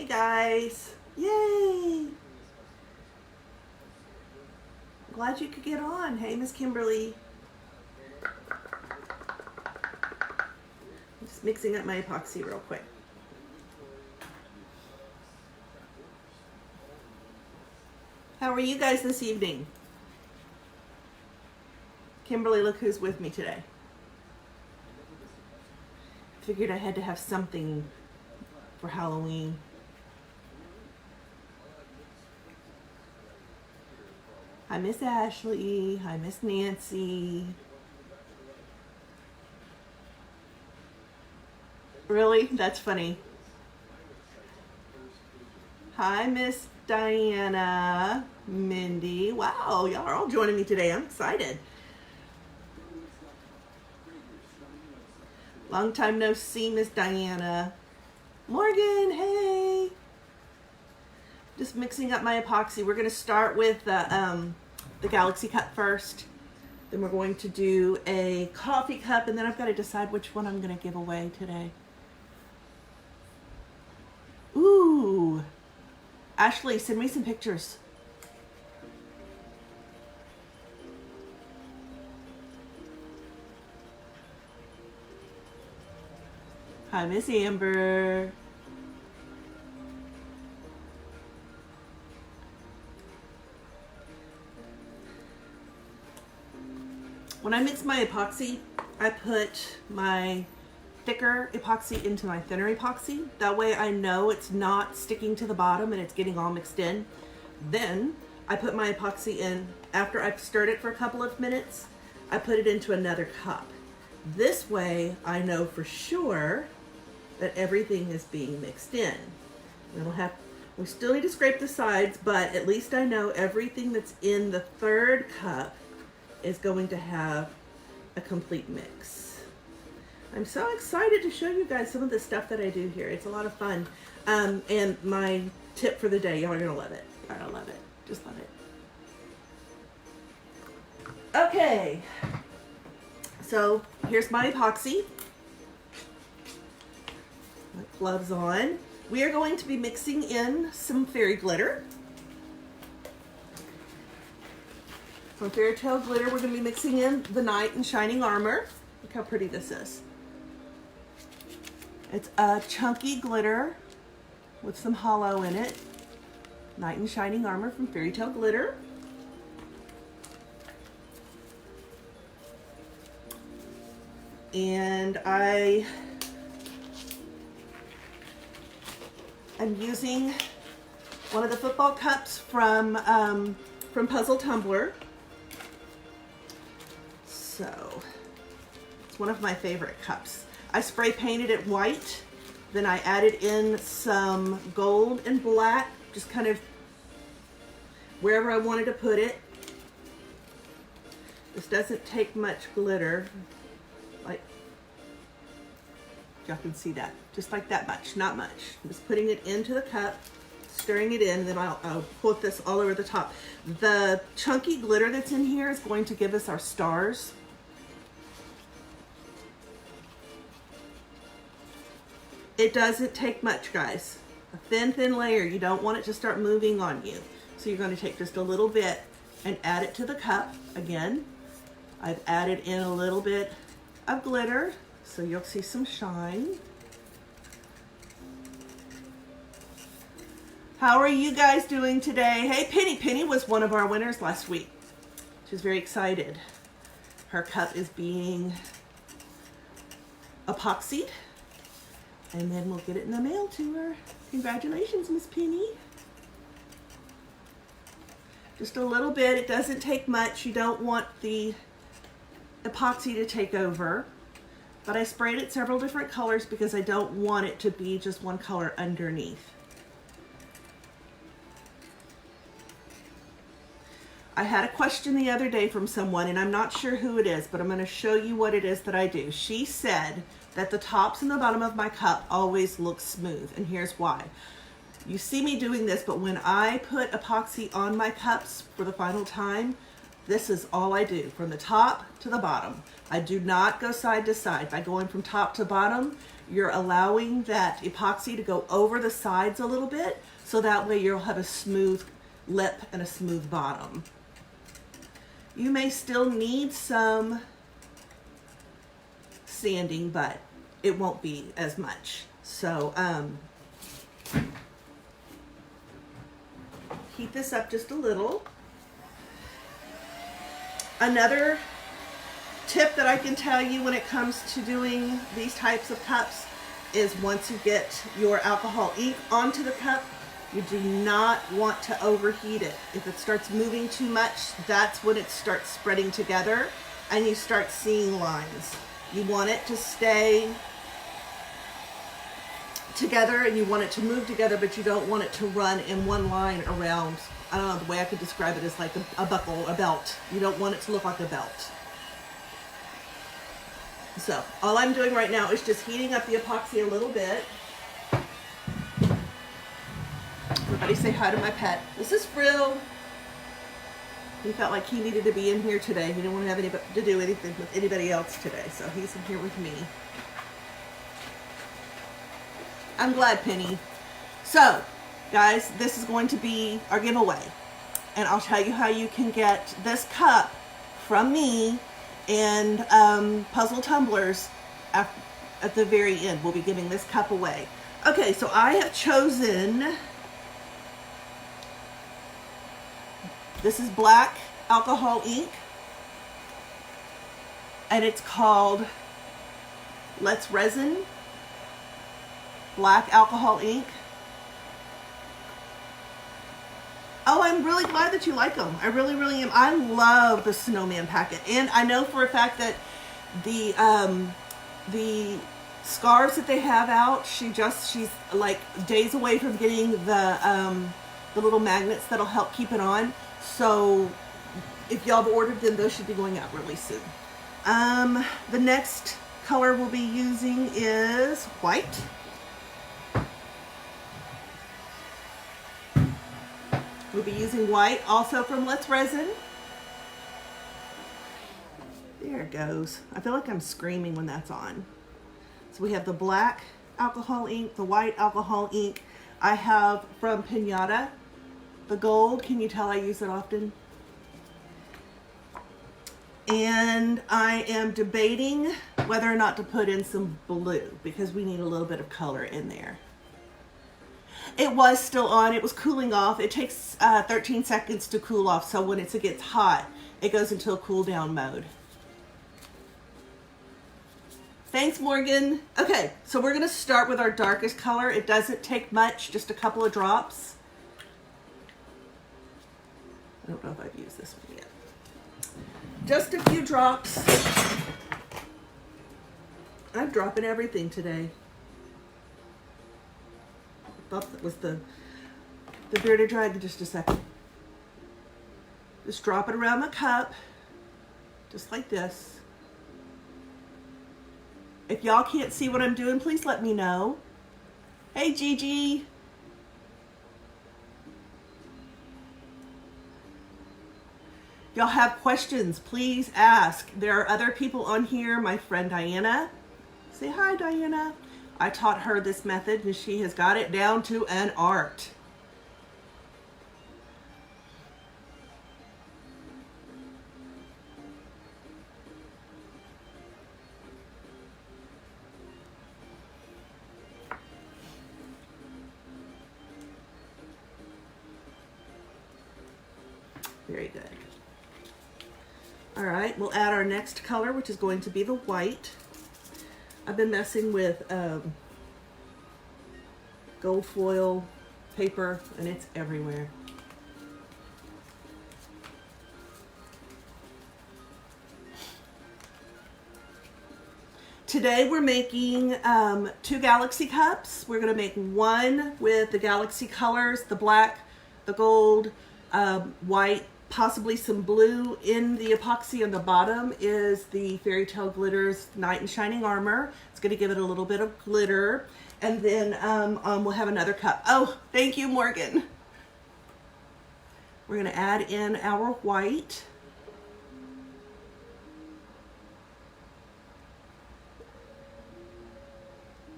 Hey guys, yay! Glad you could get on. Hey Miss Kimberly. I'm just mixing up my epoxy real quick. How are you guys this evening? Kimberly, look who's with me today. Figured I had to have something for Halloween. Hi Miss Ashley, hi Miss Nancy. Really? That's funny. Hi Miss Diana, Mindy. Wow, y'all are all joining me today. I'm excited. Long time no see, Miss Diana. Morgan, hey. Just mixing up my epoxy. We're going to start with the Galaxy cup first. Then we're going to do a coffee cup, and then I've got to decide which one I'm going to give away today. Ooh. Ashley, send me some pictures. Hi, Miss Amber. When I mix my epoxy, I put my thicker epoxy into my thinner epoxy. That way I know it's not sticking to the bottom and it's getting all mixed in. Then I put my epoxy in, after I've stirred it for a couple of minutes, I put it into another cup. This way I know for sure that everything is being mixed in. We still need to scrape the sides, but at least I know everything that's in the third cup is going to have a complete mix. I'm so excited to show you guys some of the stuff that I do here. It's a lot of fun. And my tip for the day, y'all are gonna love it. Y'all are gonna love it, just love it. Okay, so here's my epoxy. My gloves on. We are going to be mixing in some fairy glitter. From Fairy Tale Glitter, we're going to be mixing in the Knight in Shining Armor. Look how pretty this is. It's a chunky glitter with some hollow in it. Knight in Shining Armor from Fairy Tale Glitter. And I am using one of the football cups from Puzzle Tumbler. So it's one of my favorite cups. I spray painted it white, then I added in some gold and black, just kind of wherever I wanted to put it. This doesn't take much glitter, like y'all can see that, just like that much, not much. I'm just putting it into the cup, stirring it in, and then I'll put this all over the top. The chunky glitter that's in here is going to give us our stars. It doesn't take much, guys. A thin layer. You don't want it to start moving on you. So you're going to take just a little bit and add it to the cup. Again, I've added in a little bit of glitter, so you'll see some shine. How are you guys doing today? Hey, Penny. Penny was one of our winners last week. She's very excited. Her cup is being epoxied. And then we'll get it in the mail to her. Congratulations, Miss Penny. Just a little bit. It doesn't take much. You don't want the epoxy to take over. But I sprayed it several different colors because I don't want it to be just one color underneath. I had a question the other day from someone, and I'm not sure who it is, but I'm going to show you what it is that I do. She said that the tops and the bottom of my cup always look smooth, and here's why. You see me doing this, but when I put epoxy on my cups for the final time, this is all I do, from the top to the bottom. I do not go side to side. By going from top to bottom, you're allowing that epoxy to go over the sides a little bit, so that way you'll have a smooth lip and a smooth bottom. You may still need some sanding, but it won't be as much. So heat this up just a little. Another tip that I can tell you when it comes to doing these types of cups is once you get your alcohol ink onto the cup, you do not want to overheat it. If it starts moving too much, that's when it starts spreading together and you start seeing lines. You want it to stay together and you want it to move together, but you don't want it to run in one line around. I don't know, the way I could describe it is like a buckle, a belt. You don't want it to look like a belt. So all I'm doing right now is just heating up the epoxy a little bit. Everybody say hi to my pet. This is Frill. He felt like he needed to be in here today. He didn't want to have anybody to do anything with anybody else today, so he's in here with me. I'm glad, Penny. So, guys, this is going to be our giveaway. And I'll tell you how you can get this cup from me and Puzzle Tumblers at the very end. We'll be giving this cup away. Okay, so I have chosen, this is black alcohol ink, and it's called Let's Resin black alcohol ink. Oh, I'm really glad that you like them. I really, really am. I love the snowman packet. And I know for a fact that the scarves that they have out, she's like days away from getting the little magnets that'll help keep it on. So if y'all have ordered them, those should be going out really soon. The next color we'll be using is white. We'll be using white, also from Let's Resin. There it goes. I feel like I'm screaming when that's on. So we have the black alcohol ink, the white alcohol ink. I have from Pinata, the gold. Can you tell I use it often? And I am debating whether or not to put in some blue because we need a little bit of color in there. It was still on. It was cooling off. It takes 13 seconds to cool off. So when it gets hot, it goes into a cool down mode. Thanks, Morgan. Okay, so we're going to start with our darkest color. It doesn't take much, just a couple of drops. I don't know if I've used this one yet. Just a few drops. I'm dropping everything today. Thought that was the bearded dragon. Just a second. Just drop it around the cup, just like this. If y'all can't see what I'm doing, please let me know. Hey, Gigi. If y'all have questions, please ask. There are other people on here. My friend Diana. Say hi, Diana. I taught her this method and she has got it down to an art. Very good. All right, we'll add our next color, which is going to be the white. I've been messing with gold foil paper and it's everywhere. Today we're making 2 galaxy cups. We're gonna make one with the galaxy colors, the black, the gold, white, possibly some blue. In the epoxy on the bottom is the Fairy Tale Glitters Knight in Shining Armor. It's going to give it a little bit of glitter. And then we'll have another cup. Oh, thank you, Morgan. We're going to add in our white.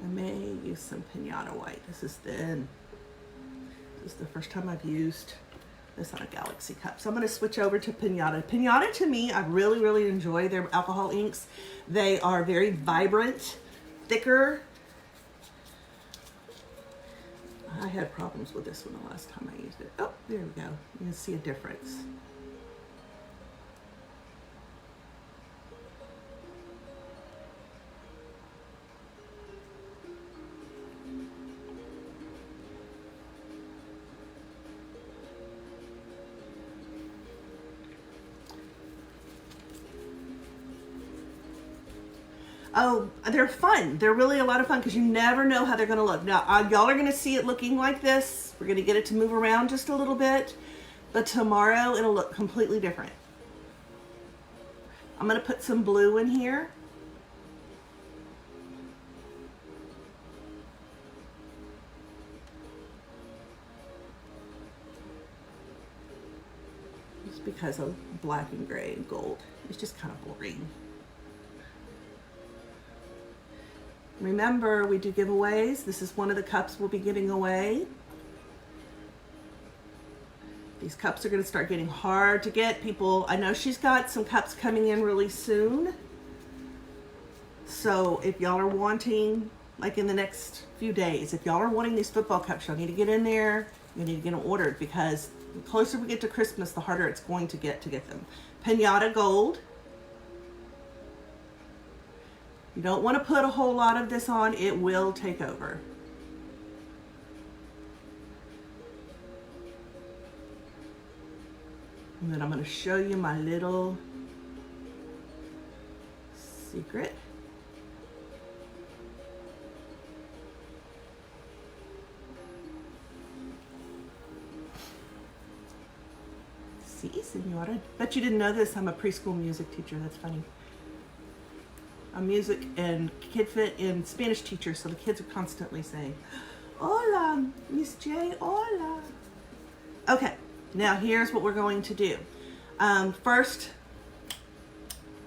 I may use some Pinata white. This is thin. This is the first time I've used this on a Galaxy cup. So I'm going to switch over to Pinata. Pinata, to me, I really, really enjoy their alcohol inks. They are very vibrant, thicker. I had problems with this one the last time I used it. Oh, there we go. You can see a difference. Oh, they're fun. They're really a lot of fun because you never know how they're going to look. Now, y'all are going to see it looking like this. We're going to get it to move around just a little bit. But tomorrow, it'll look completely different. I'm going to put some blue in here. Just because of black and gray and gold. It's just kind of boring. Remember, we do giveaways. This is one of the cups we'll be giving away. These cups are going to start getting hard to get. People, I know she's got some cups coming in really soon. So if y'all are wanting, like in the next few days, if y'all are wanting these football cups, y'all need to get in there. You need to get them ordered because the closer we get to Christmas, the harder it's going to get them. Pinata Gold. You don't want to put a whole lot of this on. It will take over. And then I'm going to show you my little secret. See, senora. Bet you didn't know this. I'm a preschool music teacher. That's funny. A music and kid fit and Spanish teacher, so the kids are constantly saying, "Hola, Miss J, hola." Okay, now here's what we're going to do. First,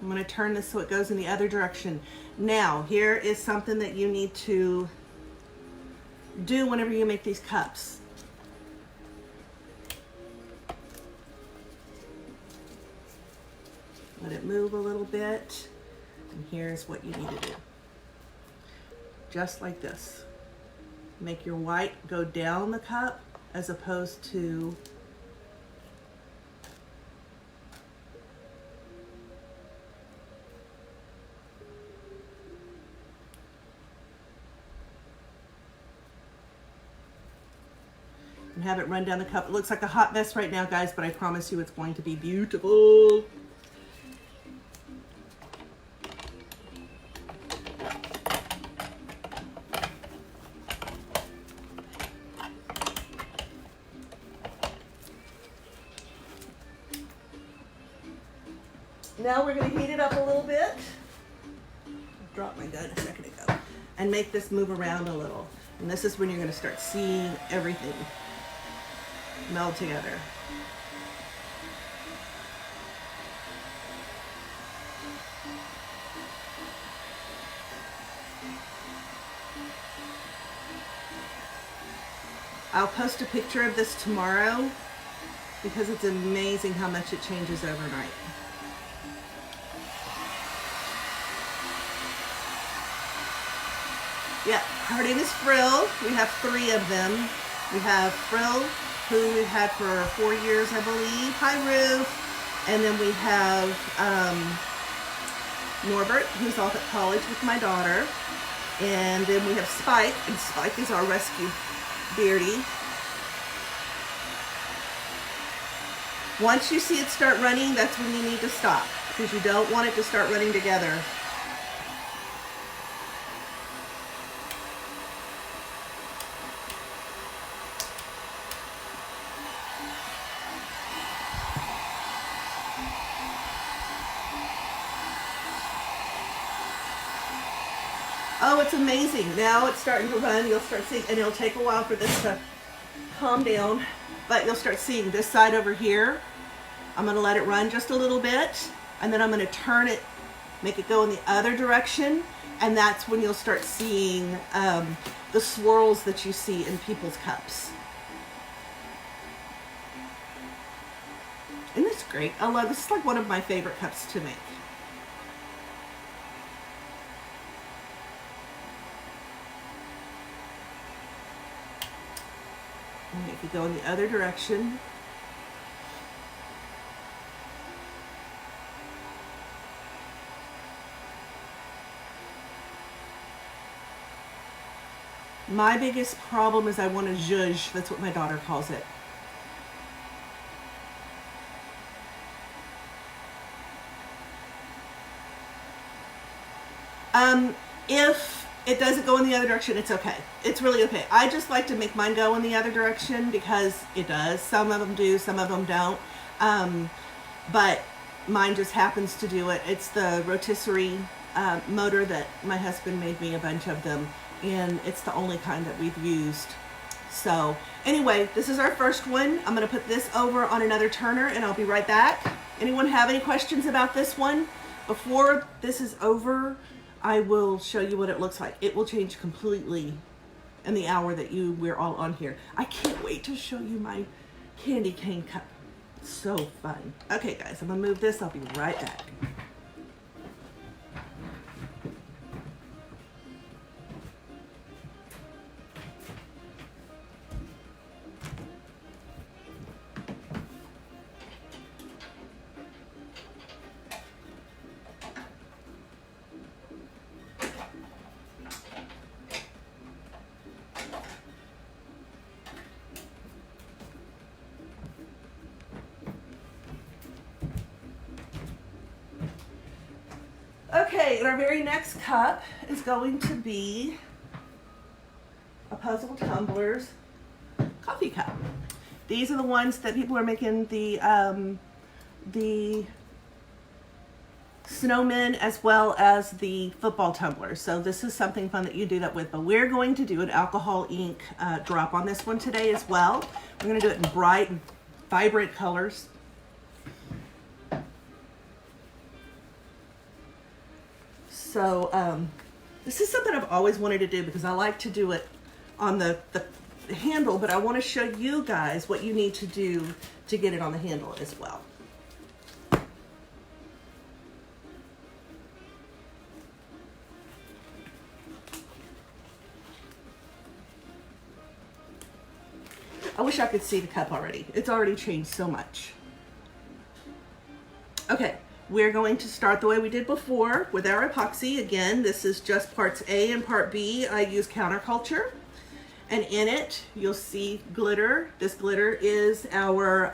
I'm going to turn this so it goes in the other direction. Now, here is something that you need to do whenever you make these cups. Let it move a little bit. And here's what you need to do. Just like this. Make your white go down the cup as opposed to and have it run down the cup. It looks like a hot mess right now, guys, but I promise you it's going to be beautiful. Now we're going to heat it up a little bit. I dropped my gun a second ago. And make this move around a little. And this is when you're going to start seeing everything meld together. I'll post a picture of this tomorrow because it's amazing how much it changes overnight. Yeah, her name is Frill. We have 3 of them. We have Frill, who we've had for 4 years, I believe. Hi, Ruth. And then we have Norbert, who's off at college with my daughter. And then we have Spike, and Spike is our rescue Beardy. Once you see it start running, that's when you need to stop, because you don't want it to start running together. Oh, it's amazing. Now it's starting to run. You'll start seeing, and it'll take a while for this to calm down, but you'll start seeing this side over here. I'm going to let it run just a little bit, and then I'm going to turn it, make it go in the other direction, And that's when you'll start seeing the swirls that you see in people's cups. Isn't this great? I love this. Is like one of my favorite cups to make. And if you go in the other direction, my biggest problem is I want to zhuzh. That's what my daughter calls it. If it doesn't go in the other direction, it's okay. It's really okay. I just like to make mine go in the other direction because it does. Some of them do, some of them don't. But mine just happens to do it. It's the rotisserie motor that my husband made me a bunch of them, and it's the only kind that we've used. So anyway, this is our first one. I'm going to put this over on another turner and I'll be right back. Anyone have any questions about this one? Before this is over, I will show you what it looks like. It will change completely in the hour that we're all on here. I can't wait to show you my candy cane cup. It's so fun. Okay guys, I'm gonna move this. I'll be right back. Okay, and our very next cup is going to be a Puzzle Tumblers coffee cup. These are the ones that people are making the snowmen as well as the football tumblers. So this is something fun that you do that with. But we're going to do an alcohol ink drop on this one today as well. We're going to do it in bright, vibrant colors. So this is something I've always wanted to do because I like to do it on the handle, but I want to show you guys what you need to do to get it on the handle as well. I wish I could see the cup already. It's already changed so much. Okay. We're going to start the way we did before with our epoxy. Again, this is just parts A and part B. I use counterculture. And in it, you'll see glitter. This glitter is our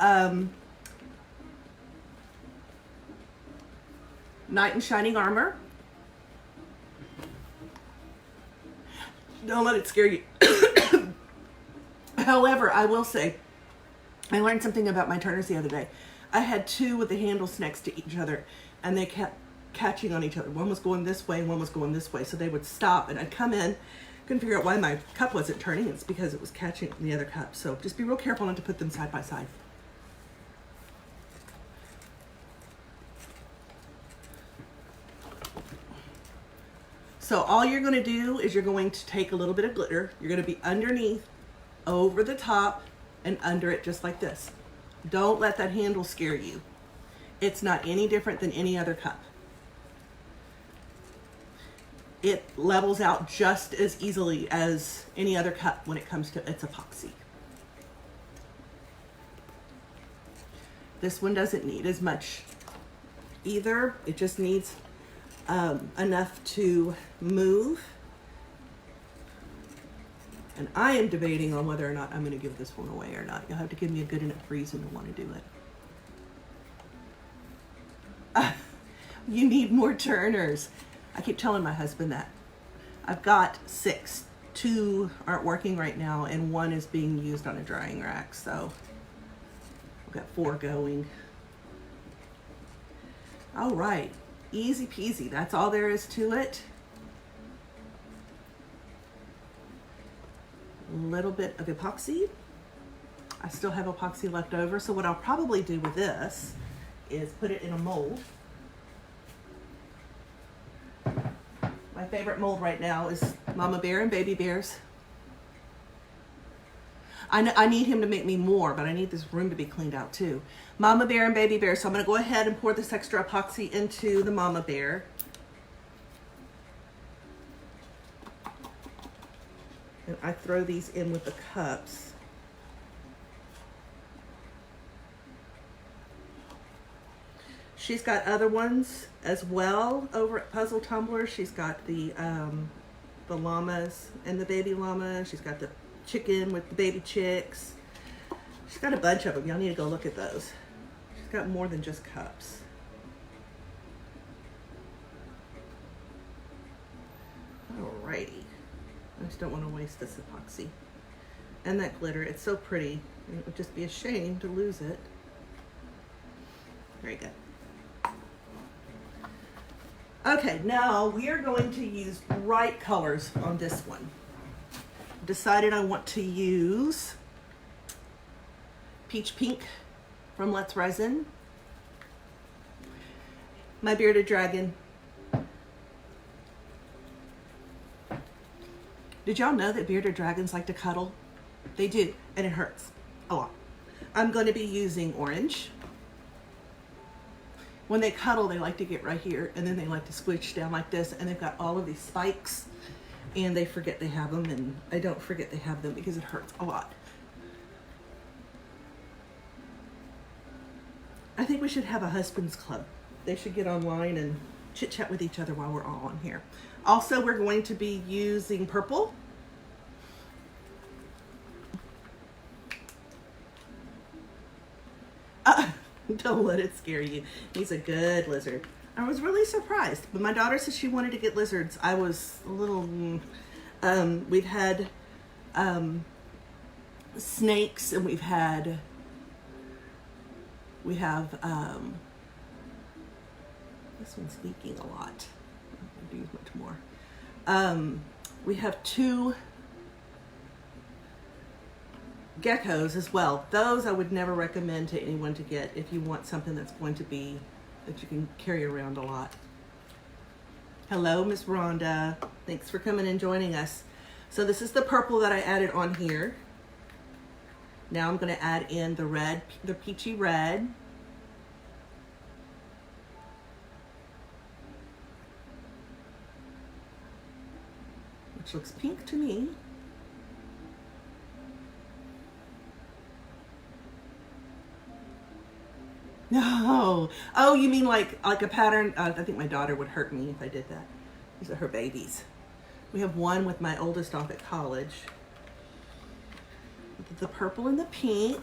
Knight in Shining Armor. Don't let it scare you. However, I will say, I learned something about my turners the other day. I had two with the handles next to each other, and they kept catching on each other. One was going this way, and one was going this way. So they would stop, and I'd come in, couldn't figure out why my cup wasn't turning. It's because it was catching the other cup. So just be real careful not to put them side by side. So all you're going to do is you're going to take a little bit of glitter. You're going to be underneath, over the top, and under it just like this. Don't let that handle scare you. It's not any different than any other cup. It levels out just as easily as any other cup when it comes to its epoxy. This one doesn't need as much either. It just needs enough to move. And I am debating on whether or not I'm going to give this one away or not. You'll have to give me a good enough reason to want to do it. You need more turners. I keep telling my husband that. I've got 6. 2 aren't working right now, and 1 is being used on a drying rack. So I've got 4 going. All right. Easy peasy. That's all there is to it. Little bit of epoxy. I still have epoxy left over, so what I'll probably do with this is put it in a mold. My My favorite mold right now is Mama Bear and Baby Bears. I need him to make me more, but I need this room to be cleaned out too. Mama Bear and Baby Bear. So I'm going to go ahead and pour this extra epoxy into the Mama Bear. And I throw these in with the cups. She's got other ones as well over at Puzzle Tumblers. She's got the llamas and the baby llama. She's got the chicken with the baby chicks. She's got a bunch of them. Y'all need to go look at those. She's got more than just cups. Alrighty. I just don't want to waste this epoxy. And that glitter, it's so pretty. It would just be a shame to lose it. Very good. Okay, now we are going to use bright colors on this one. Decided I want to use Peach Pink from Let's Resin, my bearded dragon. Did y'all know that bearded dragons like to cuddle? They do, and it hurts a lot. I'm going to be using orange. When they cuddle, they like to get right here, and then they like to squish down like this, and they've got all of these spikes, and they forget they have them, and I don't forget they have them because it hurts a lot. I think we should have a husband's club. They should get online and chit chat with each other while we're all on here. Also, we're going to be using purple. Don't let it scare you. He's a good lizard. I was really surprised, but my daughter said she wanted to get lizards. I was a little, we've had snakes, and we have, this one's leaking a lot. I don't use much more. We have 2 geckos as well. Those I would never recommend to anyone to get if you want something that's going to be, that you can carry around a lot. Hello, Miss Rhonda. Thanks for coming and joining us. So this is the purple that I added on here. Now I'm going to add in the red, the peachy red. Which looks pink to me. No. Oh, you mean like a pattern? I think my daughter would hurt me if I did that. These are her babies. We have one with my oldest off at college. The purple and the pink.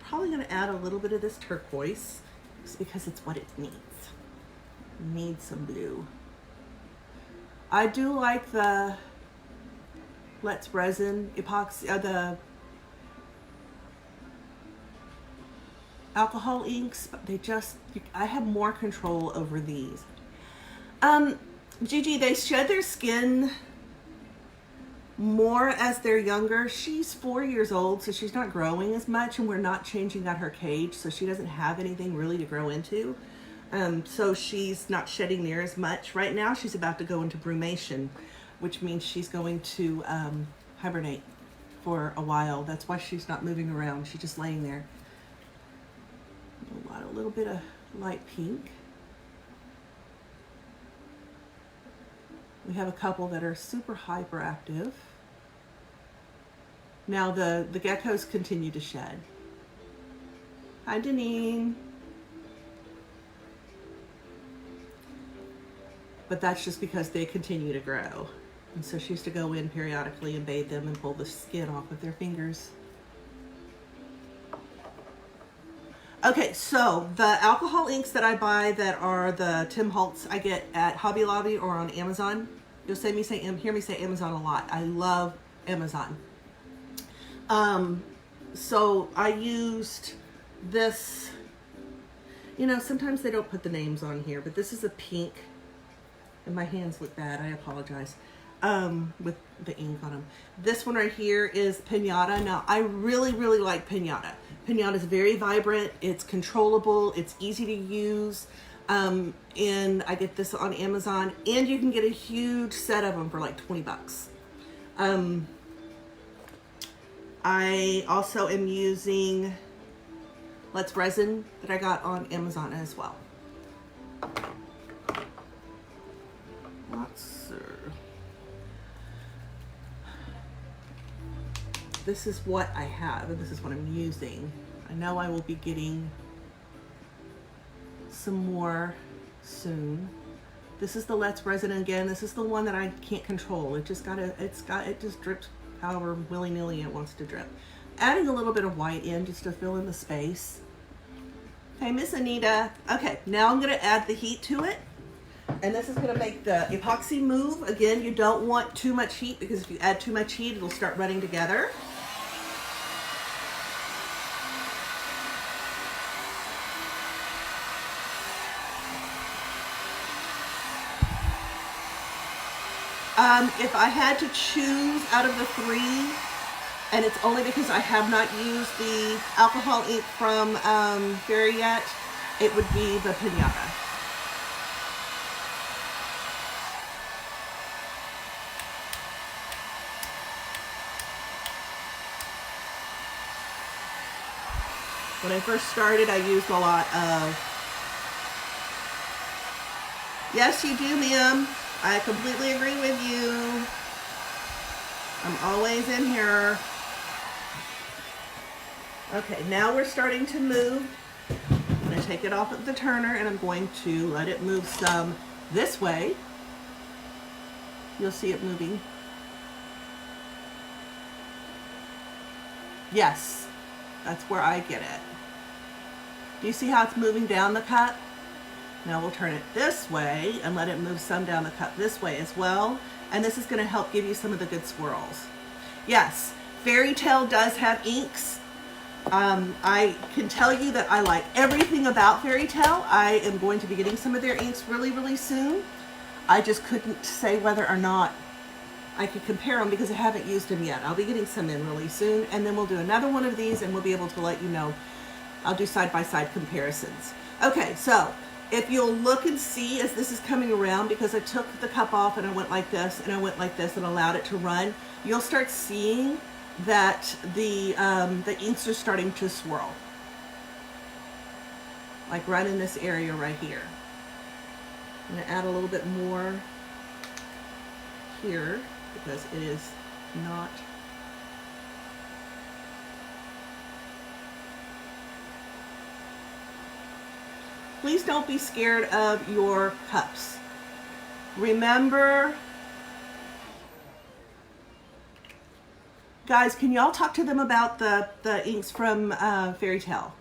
Probably going to add a little bit of this turquoise just because it's what it needs. It needs some blue. I do like the Let's Resin epoxy, the alcohol inks, but they just, I have more control over these. Gigi, they shed their skin more as they're younger. She's 4 years old, so she's not growing as much, and we're not changing out her cage, so she doesn't have anything really to grow into. So she's not shedding near as much. Right now, she's about to go into brumation, which means she's going to hibernate for a while. That's why she's not moving around. She's just laying there. A little bit of light pink. We have a couple that are super hyperactive. Now the geckos continue to shed. Hi, Deneen. But that's just because they continue to grow. And so she used to go in periodically and bathe them and pull the skin off with their fingers. Okay, so the alcohol inks that I buy that are the Tim Holtz I get at Hobby Lobby or on Amazon. You'll hear me say Amazon a lot. I love Amazon. So I used this, you know, sometimes they don't put the names on here, but this is a pink, and my hands look bad, I apologize, with the ink on them. This one right here is Pinata. Now, I really, really like Pinata. Pinata is very vibrant, it's controllable, it's easy to use. And I get this on Amazon, and you can get a huge set of them for like 20 bucks. I also am using Let's Resin that I got on Amazon as well. This is what I have, and this is what I'm using. I know I will be getting some more soon. This is the Let's Resin again. This is the one that I can't control. It just drips however willy-nilly it wants to drip. Adding a little bit of white in just to fill in the space. Hey, Miss Anita. Okay, now I'm gonna add the heat to it. And this is gonna make the epoxy move. Again, you don't want too much heat, because if you add too much heat, it'll start running together. If I had to choose out of the three, and it's only because I have not used the alcohol ink from Fairy yet, it would be the Pinata. When I first started, I used a lot of... Yes, you do, ma'am. I completely agree with you. I'm always in here. Okay, now we're starting to move. I'm going to take it off of the turner, and I'm going to let it move some this way. You'll see it moving. Yes, that's where I get it. Do you see how it's moving down the cup? Now we'll turn it this way and let it move some down the cup this way as well. And this is going to help give you some of the good swirls. Yes, Fairy Tale does have inks. I can tell you that I like everything about Fairy Tale. I am going to be getting some of their inks really, really soon. I just couldn't say whether or not I could compare them because I haven't used them yet. I'll be getting some in really soon, and then we'll do another one of these, and we'll be able to let you know. I'll do side-by-side comparisons. Okay, so if you'll look and see as this is coming around, because I took the cup off and I went like this and I went like this and allowed it to run, you'll start seeing that the inks are starting to swirl. Like right in this area right here. I'm going to add a little bit more here because it is not... Please don't be scared of your cups. Remember, guys, can y'all talk to them about the inks from Fairy Tale?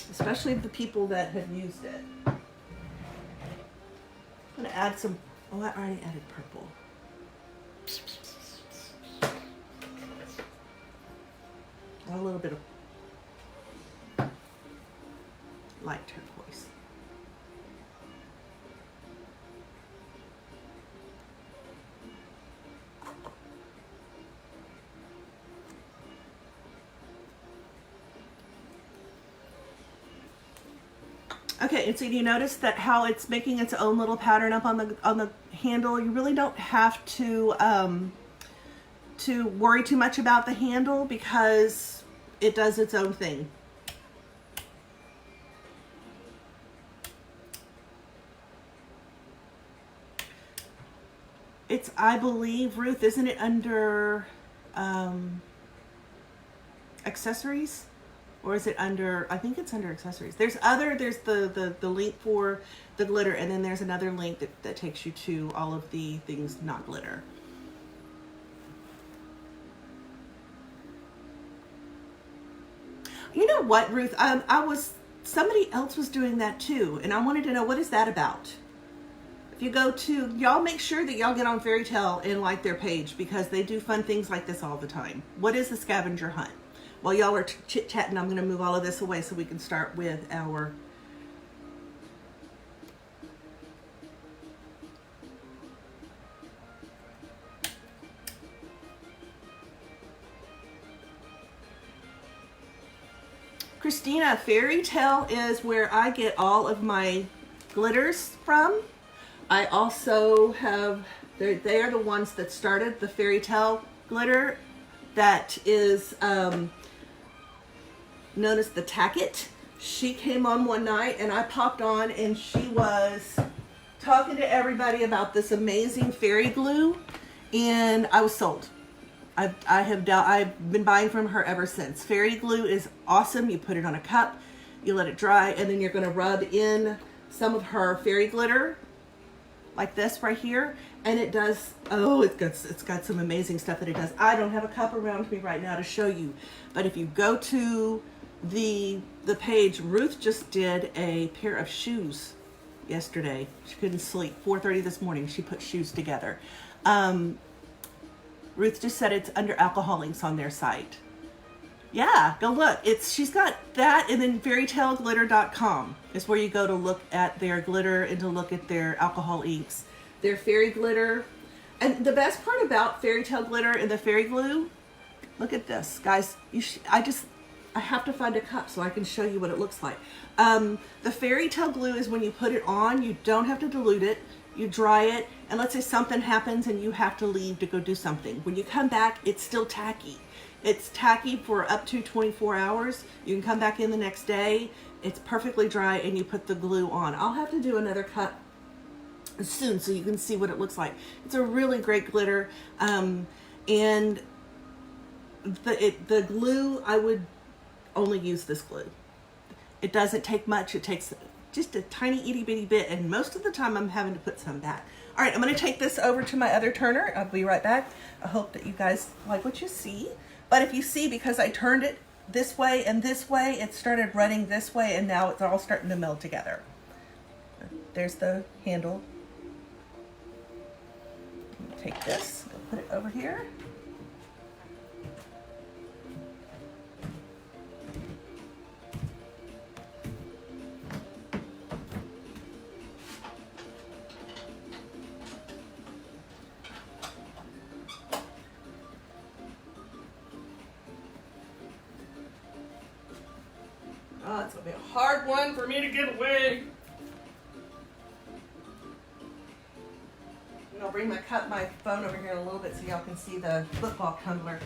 Especially the people that have used it. I'm going to add some, oh, I already added purple. A little bit of light turquoise. Okay, and so you notice that how it's making its own little pattern up on the handle. You really don't have to worry too much about the handle because it does its own thing. It's, I believe, Ruth, isn't it under accessories? Or is it under, I think it's under accessories. There's the link for the glitter, and then there's another link that takes you to all of the things not glitter. You know what, Ruth? Somebody else was doing that too, and I wanted to know, what is that about? If you go to, y'all make sure that y'all get on Fairy Tale and like their page, because they do fun things like this all the time. What is the scavenger hunt? While y'all are chit-chatting, I'm going to move all of this away so we can start with our... Christina, Fairy Tale is where I get all of my glitters from. I also have, they are the ones that started the Fairy Tale glitter that is known as the Tacket. She came on one night and I popped on and she was talking to everybody about this amazing fairy glue, and I was sold. I've been buying from her ever since. Fairy glue is awesome. You put it on a cup, you let it dry, and then you're going to rub in some of her fairy glitter like this right here, and it does, oh, it's got some amazing stuff that it does. I don't have a cup around me right now to show you, but if you go to the page, Ruth just did a pair of shoes yesterday. She couldn't sleep. 4:30 this morning she put shoes together. Ruth just said it's under alcohol inks on their site. Yeah, go look. She's got that, and then fairytaleglitter.com is where you go to look at their glitter and to look at their alcohol inks. Their fairy glitter. And the best part about Fairy Tale glitter and the fairy glue, look at this, guys. I have to find a cup so I can show you what it looks like. The Fairy Tale glue is when you put it on, you don't have to dilute it. You dry it, and let's say something happens and you have to leave to go do something. When you come back, it's still tacky. It's tacky for up to 24 hours. You can come back in the next day. It's perfectly dry, and you put the glue on. I'll have to do another cut soon so you can see what it looks like. It's a really great glitter, and the glue, I would only use this glue. It doesn't take much. It takes just a tiny itty bitty bit, and most of the time I'm having to put some back. All right, I'm going to take this over to my other turner. I'll be right back. I hope that you guys like what you see. But if you see, because I turned it this way and this way, it started running this way, and now it's all starting to meld together. There's the handle. Take this, put it over here. Oh, it's gonna be a hard one for me to get away. And I'll bring my phone over here in a little bit so y'all can see the football tumbler.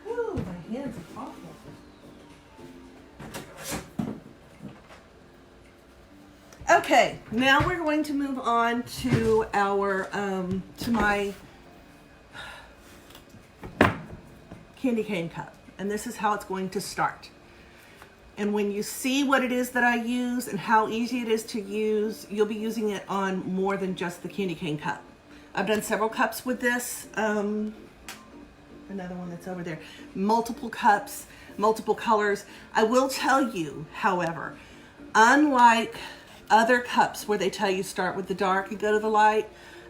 Whew, my hands are awful. Okay, now we're going to move on to our to my candy cane cup, and this is how it's going to start. And when you see what it is that I use and how easy it is to use, you'll be using it on more than just the candy cane cup. I've done several cups with this. Another one that's over there. Multiple cups, multiple colors. I will tell you, however, unlike other cups where they tell you start with the dark and go to the light,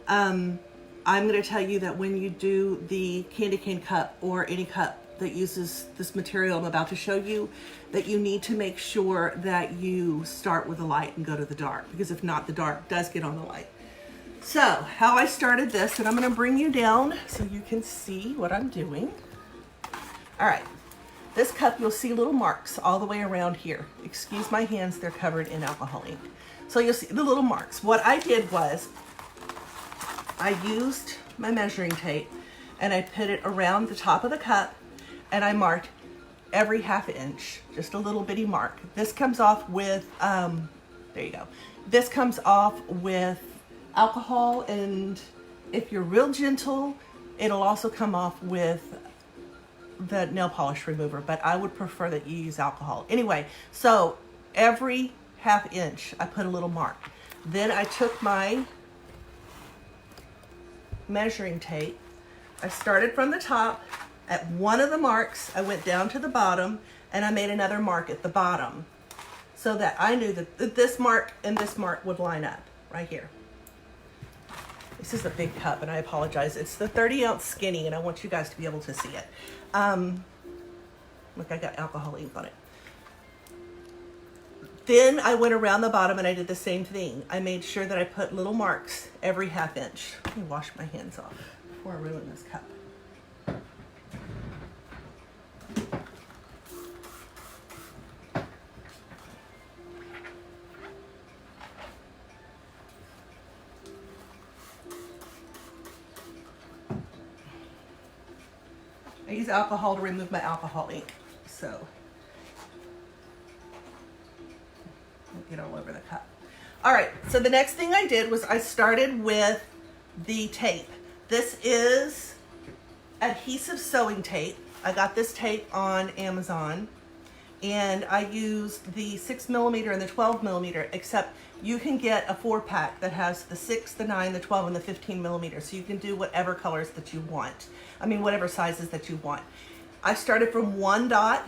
I'm going to tell you that when you do the candy cane cup or any cup that uses this material I'm about to show you, that you need to make sure that you start with the light and go to the dark, because if not, the dark does get on the light. So how I started this, and I'm going to bring you down so you can see what I'm doing. All right. This cup, you'll see little marks all the way around here. Excuse my hands, they're covered in alcohol ink. So you'll see the little marks. What I did was I used my measuring tape and I put it around the top of the cup, and I marked every ½ inch, just a little bitty mark. This comes off with, there you go. This comes off with alcohol, and if you're real gentle, it'll also come off with the nail polish remover, but I would prefer that you use alcohol. Anyway, so every ½ inch I put a little mark. Then I took my measuring tape. I started from the top. At one of the marks, I went down to the bottom, and I made another mark at the bottom so that I knew that this mark and this mark would line up right here. This is a big cup, and I apologize. It's the 30-ounce skinny, and I want you guys to be able to see it. Look, I got alcohol ink on it. Then I went around the bottom and I did the same thing. I made sure that I put little marks every ½ inch. Let me wash my hands off before I ruin this cup. I use alcohol to remove my alcohol ink, so don't get all over the cup. All right, so the next thing I did was I started with the tape. This is adhesive sewing tape. I got this tape on Amazon, and I used the 6mm and the 12mm, except you can get a 4-pack that has the 6, the 9, the 12, and the 15mm, so you can do whatever colors that you want. I mean, whatever sizes that you want. I started from one dot,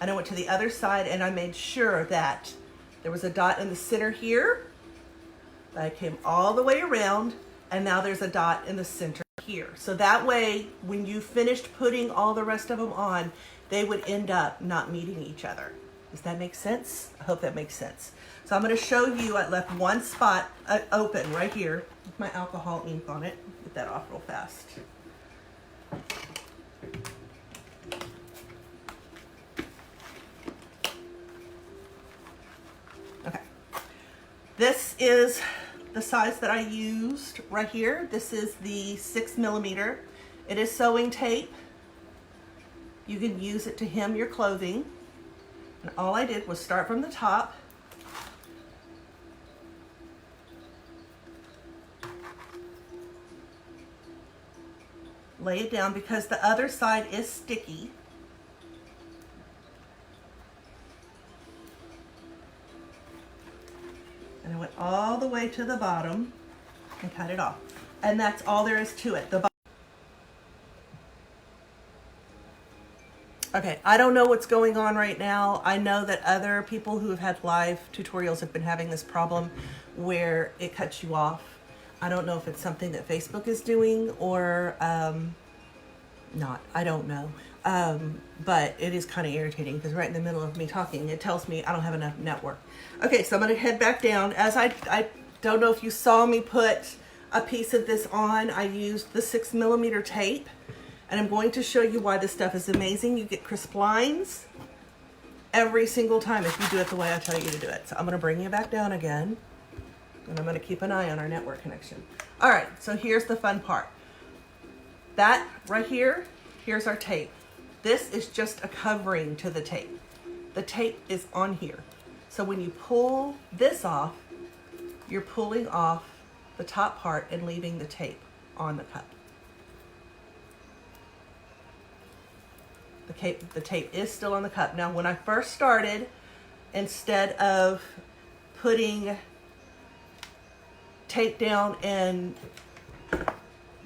and I went to the other side, and I made sure that there was a dot in the center here. I came all the way around, and now there's a dot in the center here. So that way, when you finished putting all the rest of them on, they would end up not meeting each other. Does that make sense? I hope that makes sense. So I'm going to show you, I left one spot open right here with my alcohol ink on it. Get that off real fast. Okay. This is the size that I used right here. This is the 6mm. It is sewing tape. You can use it to hem your clothing. And all I did was start from the top. Lay it down because the other side is sticky. And I went all the way to the bottom and cut it off. And that's all there is to it. Okay, I don't know what's going on right now. I know that other people who have had live tutorials have been having this problem where it cuts you off. I don't know if it's something that Facebook is doing or not. I don't know. But it is kind of irritating because right in the middle of me talking, it tells me I don't have enough network. Okay, so I'm going to head back down. As I don't know if you saw me put a piece of this on. I used the 6mm tape. And I'm going to show you why this stuff is amazing. You get crisp lines every single time if you do it the way I tell you to do it. So I'm going to bring you back down again. And I'm going to keep an eye on our network connection. All right, so here's the fun part. That right here, here's our tape. This is just a covering to the tape. The tape is on here. So when you pull this off, you're pulling off the top part and leaving the tape on the cup. The tape is still on the cup. Now, when I first started, instead of putting tape down and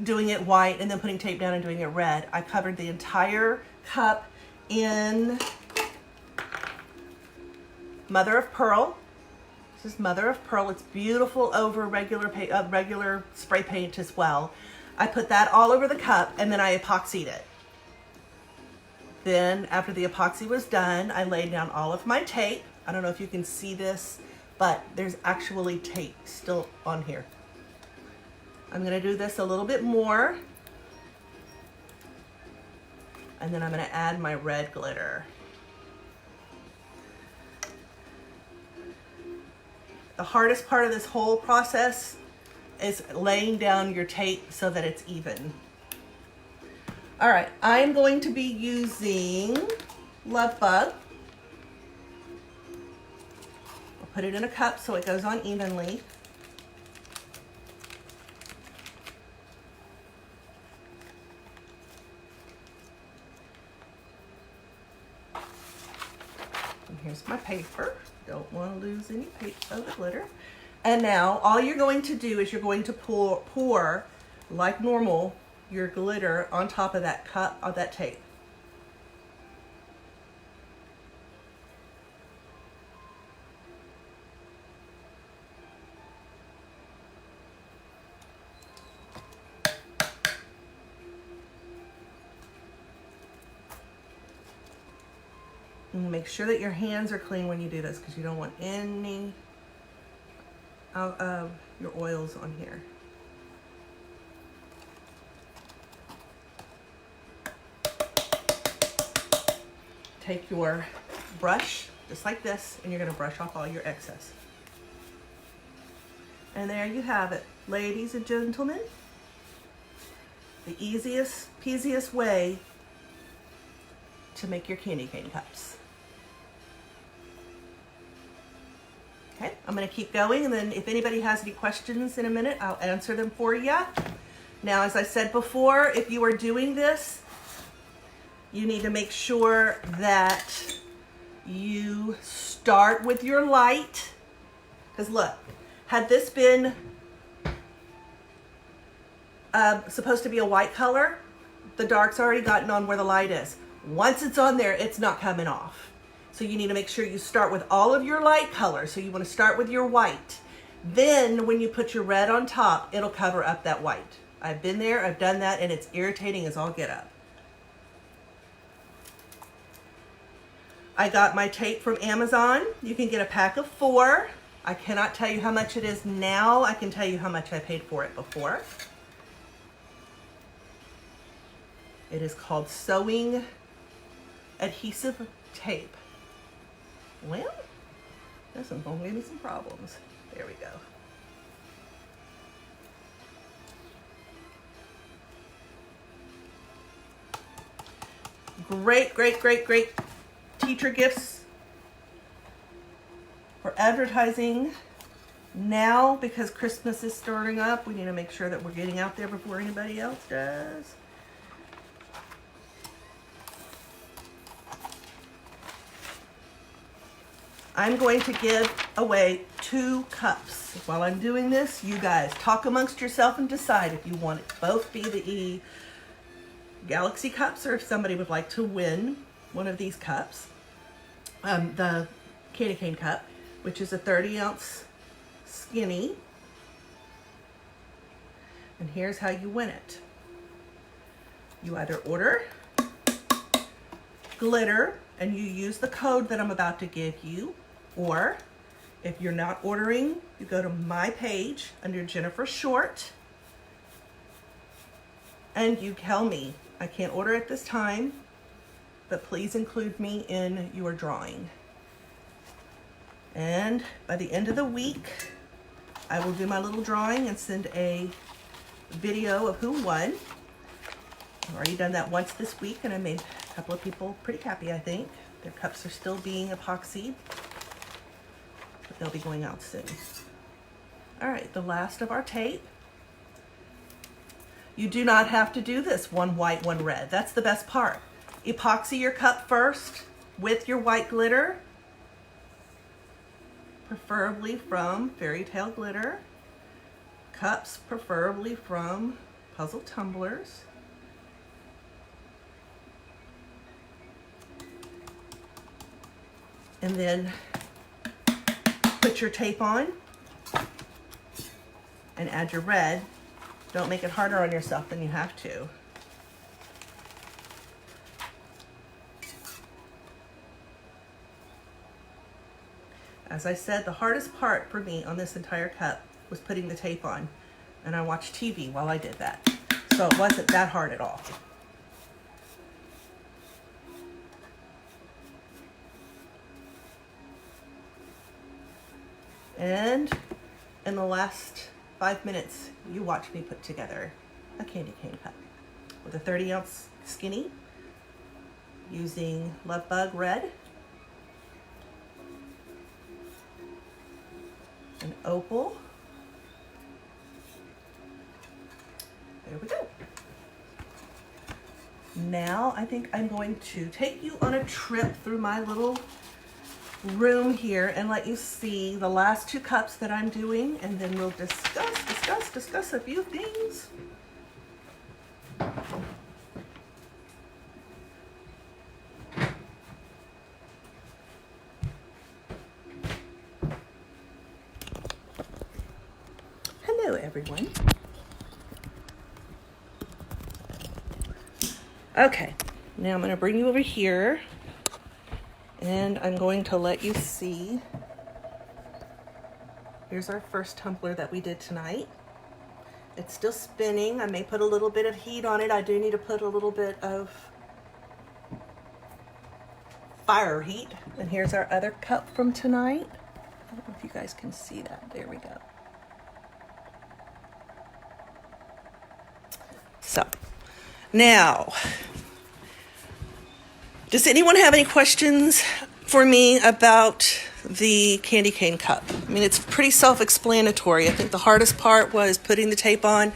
doing it white and then putting tape down and doing it red, I covered the entire cup in mother of pearl. This is mother of pearl. It's beautiful over regular spray paint as well. I put that all over the cup and then I epoxied it. Then after the epoxy was done, I laid down all of my tape. I don't know if you can see this, but there's actually tape still on here. I'm going to do this a little bit more. And then I'm going to add my red glitter. The hardest part of this whole process is laying down your tape so that it's even. All right, I'm going to be using Love Bug. I'll put it in a cup so it goes on evenly. And here's my paper. Don't want to lose any paper of the glitter. And now all you're going to do is you're going to pour like normal your glitter on top of that cup of that tape. And make sure that your hands are clean when you do this, because you don't want any of your oils on here. Take your brush, just like this, and you're going to brush off all your excess. And there you have it, ladies and gentlemen. The easiest, peasiest way to make your candy cane cups. Okay, I'm going to keep going, and then if anybody has any questions in a minute, I'll answer them for you. Now, as I said before, if you are doing this, you need to make sure that you start with your light. Because look, had this been supposed to be a white color, the dark's already gotten on where the light is. Once it's on there, it's not coming off. So you need to make sure you start with all of your light colors. So you want to start with your white. Then when you put your red on top, it'll cover up that white. I've been there, I've done that, and it's irritating as all get up. I got my tape from Amazon. You can get a pack of 4. I cannot tell you how much it is now. I can tell you how much I paid for it before. It is called sewing adhesive tape. Well, this one's gonna give me some problems. There we go. Great, great, great, great teacher gifts for advertising now, because Christmas is starting up. We need to make sure that we're getting out there before anybody else does. I'm going to give away 2 cups. While I'm doing this, you guys talk amongst yourself and decide if you want it to both be the Galaxy cups, or if somebody would like to win one of these cups. The candy cane cup, which is a 30-ounce skinny. And here's how you win it. You either order glitter and you use the code that I'm about to give you, or if you're not ordering, you go to my page under Jennifer Short and you tell me, I can't order at this time, but please include me in your drawing. And by the end of the week, I will do my little drawing and send a video of who won. I've already done that once this week, and I made a couple of people pretty happy, I think. Their cups are still being epoxied, but they'll be going out soon. All right, the last of our tape. You do not have to do this one white, one red. That's the best part. Epoxy your cup first with your white glitter, preferably from Fairy Tale Glitter. Cups preferably from Puzzle Tumblers. And then put your tape on and add your red. Don't make it harder on yourself than you have to. As I said, the hardest part for me on this entire cup was putting the tape on. And I watched TV while I did that. So it wasn't that hard at all. And in the last 5 minutes, you watch me put together a candy cane cup with a 30-ounce skinny using Love Bug Red, an opal. There we go. Now I think I'm going to take you on a trip through my little room here and let you see the last 2 cups that I'm doing, and then we'll discuss a few things. Hello, everyone. Okay, now I'm going to bring you over here And I'm going to let you see. Here's our first tumbler that we did tonight. It's still spinning. I may put a little bit of heat on it. I do need to put a little bit of fire heat. And here's our other cup from tonight. I don't know if you guys can see that. There we go. So, now, does anyone have any questions for me about the candy cane cup? I mean, it's pretty self-explanatory. I think the hardest part was putting the tape on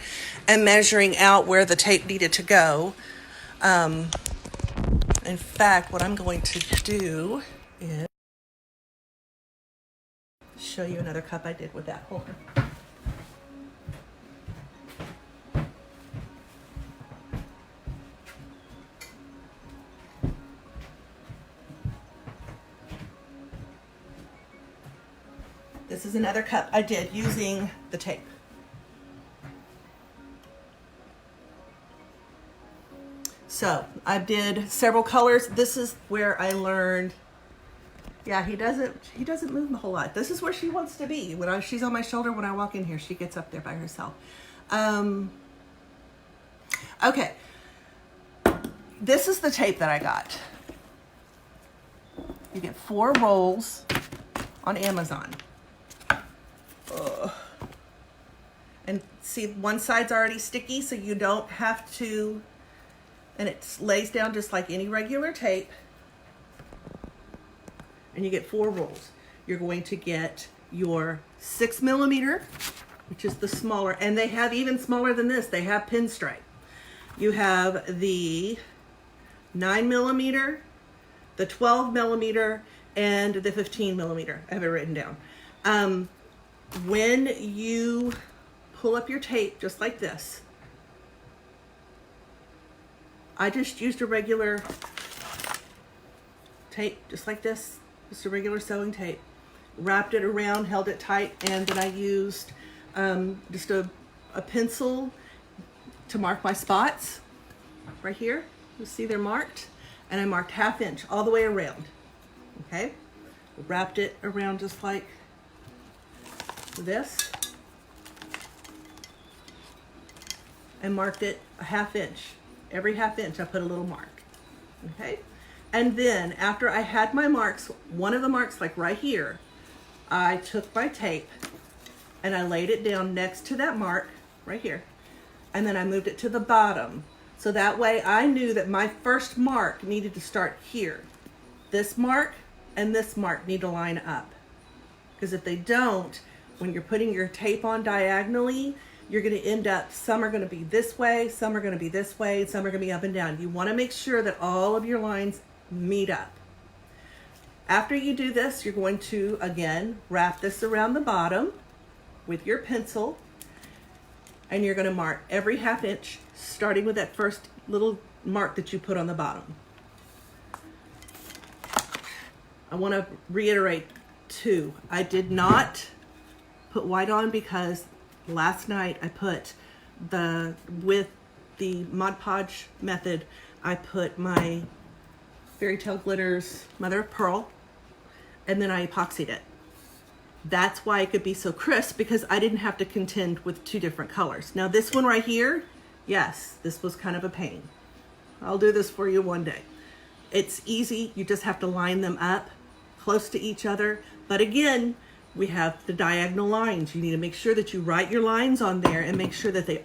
and measuring out where the tape needed to go. In fact, what I'm going to do is show you another cup I did with that holder. This is another cup I did using the tape. So I did several colors. This is where I learned, yeah, he doesn't move a whole lot. This is where she wants to be. She's on my shoulder when I walk in here, she gets up there by herself. Okay, this is the tape that I got. You get 4 rolls on Amazon. And see, one side's already sticky, so you don't have to, and it lays down just like any regular tape. And you get 4 rolls. You're going to get your 6mm, which is the smaller, and they have even smaller than this. They have pinstripe. You have the 9mm, the 12mm, and the 15mm. I have it written down. When you pull up your tape just like this, I just used a regular tape just like this, just a regular sewing tape, wrapped it around, held it tight, and then I used just a pencil to mark my spots right here. You see they're marked, and I marked 1/2 inch all the way around. Okay, wrapped it around just like this and marked it 1/2 inch. Every 1/2 inch I put a little mark. Okay, and then after I had my marks, one of the marks like right here, I took my tape and I laid it down next to that mark right here, and then I moved it to the bottom, so that way I knew that my first mark needed to start here. This mark and this mark need to line up, because if they don't, when you're putting your tape on diagonally, you're going to end up, some are going to be this way, some are going to be this way, some are going to be up and down. You want to make sure that all of your lines meet up. After you do this, you're going to, again, wrap this around the bottom with your pencil, and you're going to mark every 1/2 inch, starting with that first little mark that you put on the bottom. I want to reiterate too, I did not put white on because last night I put with the Mod Podge method, I put my Fairy Tale Glitters Mother of Pearl, and then I epoxied it. That's why it could be so crisp, because I didn't have to contend with 2 different colors. Now this one right here, yes, this was kind of a pain. I'll do this for you one day. It's easy, you just have to line them up close to each other. But again, we have the diagonal lines. You need to make sure that you write your lines on there and make sure that they're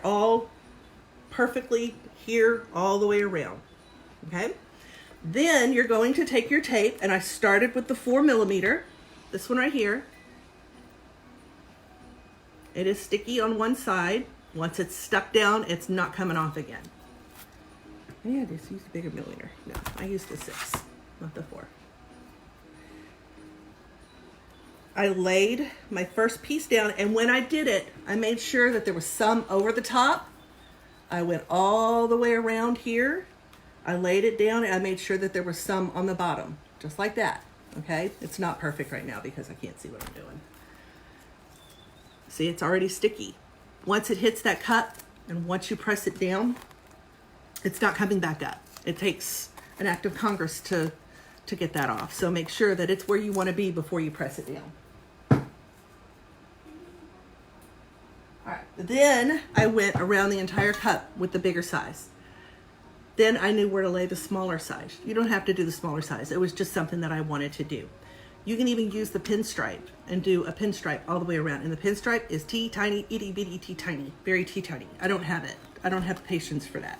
all perfectly here all the way around. Okay? Then you're going to take your tape, and I started with the 4mm, this one right here. It is sticky on one side. Once it's stuck down, it's not coming off again. Yeah, I just used a bigger millimeter. No, I used the 6, not the 4. I laid my first piece down, and when I did it, I made sure that there was some over the top. I went all the way around here. I laid it down, and I made sure that there was some on the bottom, just like that, okay? It's not perfect right now because I can't see what I'm doing. See, it's already sticky. Once it hits that cup, and once you press it down, it's not coming back up. It takes an act of Congress to get that off. So make sure that it's where you want to be before you press it down. All right, then I went around the entire cup with the bigger size. Then I knew where to lay the smaller size. You don't have to do the smaller size. It was just something that I wanted to do. You can even use the pinstripe and do a pinstripe all the way around. And the pinstripe is teeny tiny, itty bitty, teeny tiny, very teeny tiny. I don't have it. I don't have the patience for that.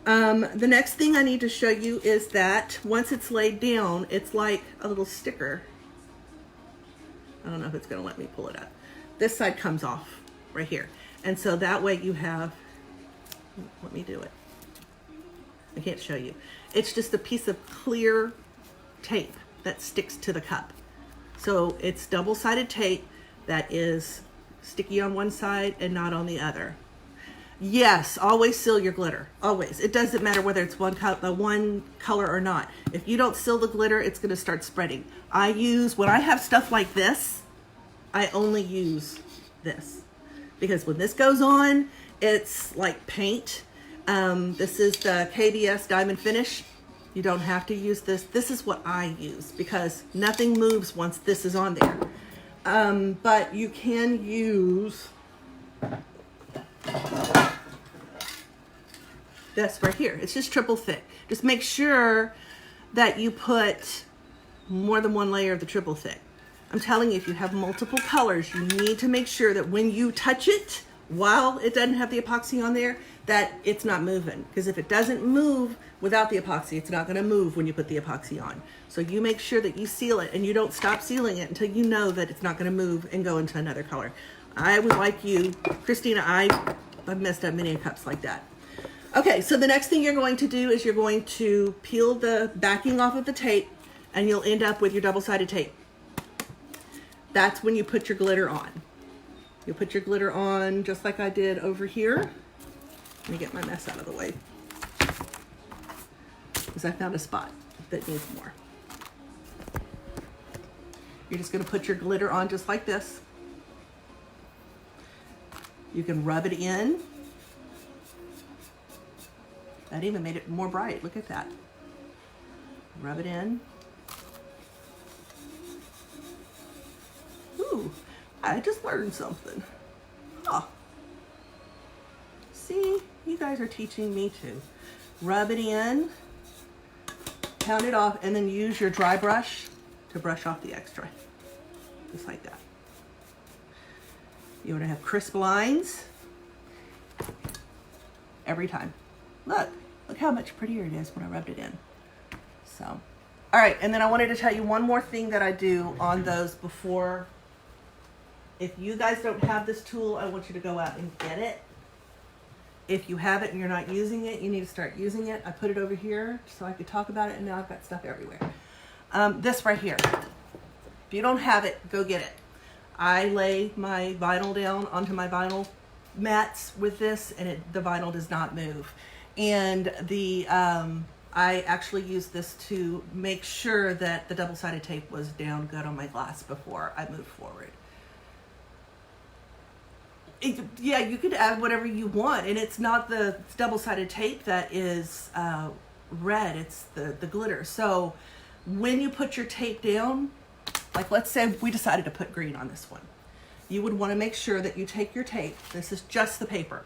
The next thing I need to show you is that once it's laid down, it's like a little sticker. I don't know if it's gonna let me pull it up. This side comes off right here. And so that way you have, let me do it. I can't show you. It's just a piece of clear tape that sticks to the cup. So it's double-sided tape that is sticky on one side and not on the other. Yes, always seal your glitter, always. It doesn't matter whether it's one color or not. If you don't seal the glitter, it's gonna start spreading. When I have stuff like this, I only use this. Because when this goes on, it's like paint. This is the KBS Diamond Finish. You don't have to use this. This is what I use because nothing moves once this is on there. But you can use this right here. It's just triple thick. Just make sure that you put more than one layer of the triple thick. I'm telling you, if you have multiple colors, you need to make sure that when you touch it, while it doesn't have the epoxy on there, that it's not moving. Because if it doesn't move without the epoxy, it's not gonna move when you put the epoxy on. So you make sure that you seal it and you don't stop sealing it until you know that it's not gonna move and go into another color. I would like you, Christina, I've messed up many cups like that. Okay, so the next thing you're going to do is you're going to peel the backing off of the tape and you'll end up with your double-sided tape. That's when you put your glitter on. You'll put your glitter on just like I did over here. Let me get my mess out of the way. Because I found a spot that needs more. You're just gonna put your glitter on just like this. You can rub it in. That even made it more bright, look at that. Rub it in. Ooh, I just learned something. Huh. See, you guys are teaching me too. Rub it in, pound it off, and then use your dry brush to brush off the extra. Just like that. You want to have crisp lines every time. Look how much prettier it is when I rubbed it in. So, all right, and then I wanted to tell you one more thing that I do on those before. If you guys don't have this tool, I want you to go out and get it. If you have it and you're not using it, you need to start using it. I put it over here so I could talk about it, and now I've got stuff everywhere. This right here. If you don't have it, go get it. I lay my vinyl down onto my vinyl mats with this, and the vinyl does not move. And I actually used this to make sure that the double-sided tape was down good on my glass before I moved forward. Yeah, you could add whatever you want, and it's not the double-sided tape that is red, it's the glitter. So when you put your tape down, like let's say we decided to put green on this one, you would want to make sure that you take your tape, this is just the paper,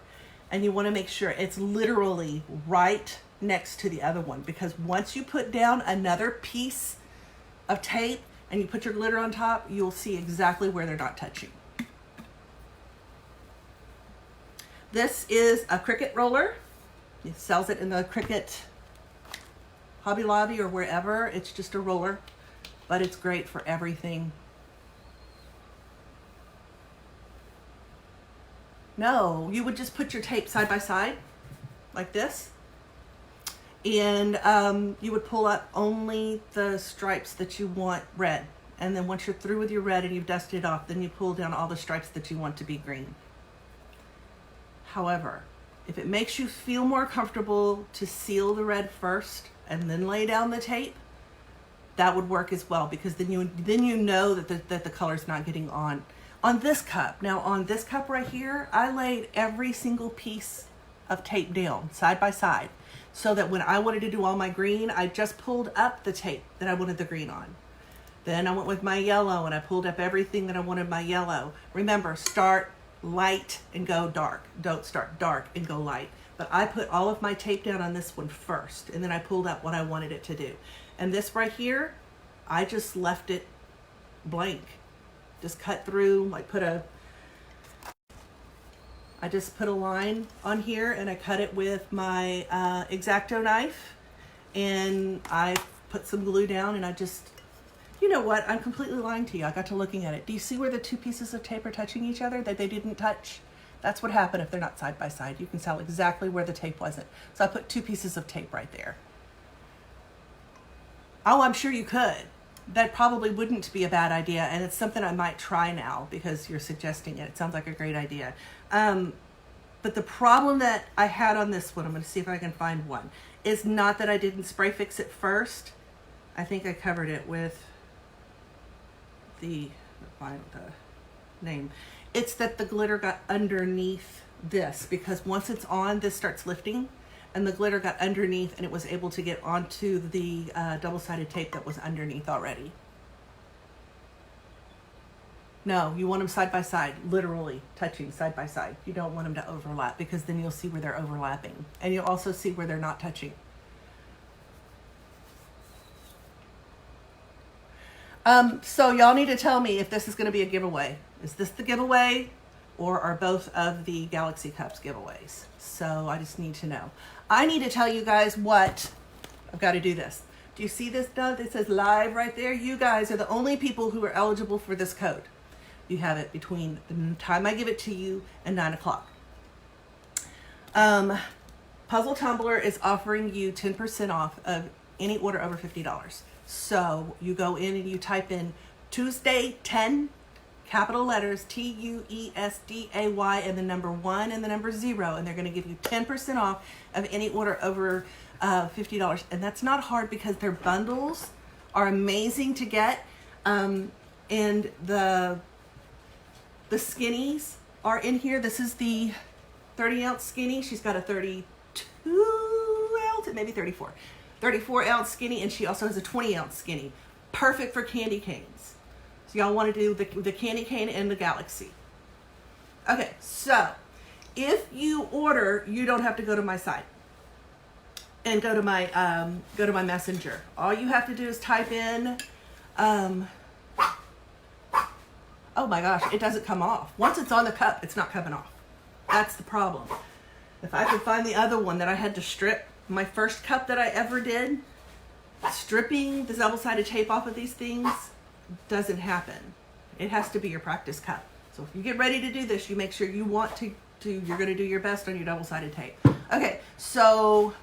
and you want to make sure it's literally right next to the other one, because once you put down another piece of tape and you put your glitter on top, you'll see exactly where they're not touching. This is a Cricut roller. It sells it in the Cricut Hobby Lobby or wherever. It's just a roller, but it's great for everything. No, you would just put your tape side by side like this, and you would pull up only the stripes that you want red. And then once you're through with your red and you've dusted it off, then you pull down all the stripes that you want to be green. However, if it makes you feel more comfortable to seal the red first and then lay down the tape, that would work as well, because then you know that the color's not getting on this cup. Now on this cup right here, I laid every single piece of tape down side by side. so that when I wanted to do all my green, I just pulled up the tape that I wanted the green on. Then I went with my yellow and I pulled up everything that I wanted my yellow. Remember, start light and go dark. Don't start dark and go light. But I put all of my tape down on this one first, and then I pulled up what I wanted it to do. And this right here, I just left it blank. Just cut through, like I just put a line on here and I cut it with my X-Acto knife, and I put some glue down, and I just, you know what, I'm completely lying to you. I got to looking at it. Do you see where the two pieces of tape are touching each other that they didn't touch? That's what happened if they're not side by side. You can tell exactly where the tape wasn't. So I put two pieces of tape right there. Oh, I'm sure you could. That probably wouldn't be a bad idea, and it's something I might try now because you're suggesting it. It sounds like a great idea. But the problem that I had on this one, I'm going to see if I can find one, is not that I didn't spray fix it first. I think I covered it with the name. It's that the glitter got underneath this, because once it's on, this starts lifting, and the glitter got underneath and it was able to get onto the double-sided tape that was underneath already. No, you want them side by side, literally touching side by side. You don't want them to overlap, because then you'll see where they're overlapping, and you'll also see where they're not touching. So y'all need to tell me if this is going to be a giveaway. Is this the giveaway, or are both of the Galaxy Cups giveaways? So I just need to know. I need to tell you guys what, I've got to do this. Do you see this note that says live right there? You guys are the only people who are eligible for this code. You have it between the time I give it to you and 9 o'clock. Puzzle Tumbler is offering you 10% off of any order over $50. So you go in and you type in Tuesday 10, capital letters, TUESDAY, and the number 1 and the number 0, and they're going to give you 10% off of any order over $50. And that's not hard, because their bundles are amazing to get, and the skinnies are in here. This is the 30-ounce skinny. She's got a 32-ounce, maybe 34-ounce skinny, and she also has a 20-ounce skinny. Perfect for candy canes. So y'all want to do the candy cane and the Galaxy. Okay, so if you order, you don't have to go to my site and go to my messenger. All you have to do is type in oh my gosh, it doesn't come off. Once it's on the cup, it's not coming off. That's the problem. If I could find the other one that I had to strip, my first cup that I ever did, stripping the double-sided tape off of these things doesn't happen. It has to be your practice cup. So if you get ready to do this, you make sure you want to you're going to do your best on your double-sided tape. Okay, so,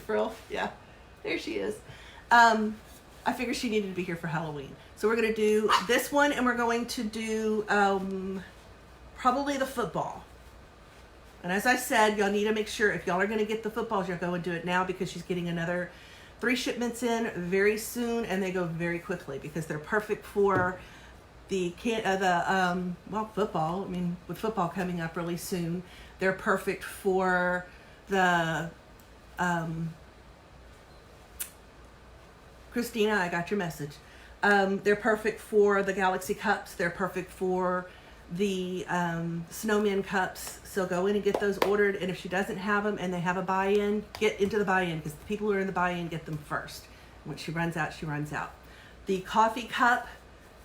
Frill, yeah, there she is. I figured she needed to be here for Halloween. So we're going to do this one, and we're going to do probably the football. And as I said, y'all need to make sure, if y'all are going to get the footballs, you'll go and do it now, because she's getting another 3 shipments in very soon, and they go very quickly, because they're perfect for football. I mean, with football coming up really soon, they're perfect for the Christina, I got your message. They're perfect for the Galaxy Cups. They're perfect for the Snowman Cups. So go in and get those ordered. And if she doesn't have them and they have a buy-in, get into the buy-in, because the people who are in the buy-in get them first. When she runs out, she runs out. The coffee cup,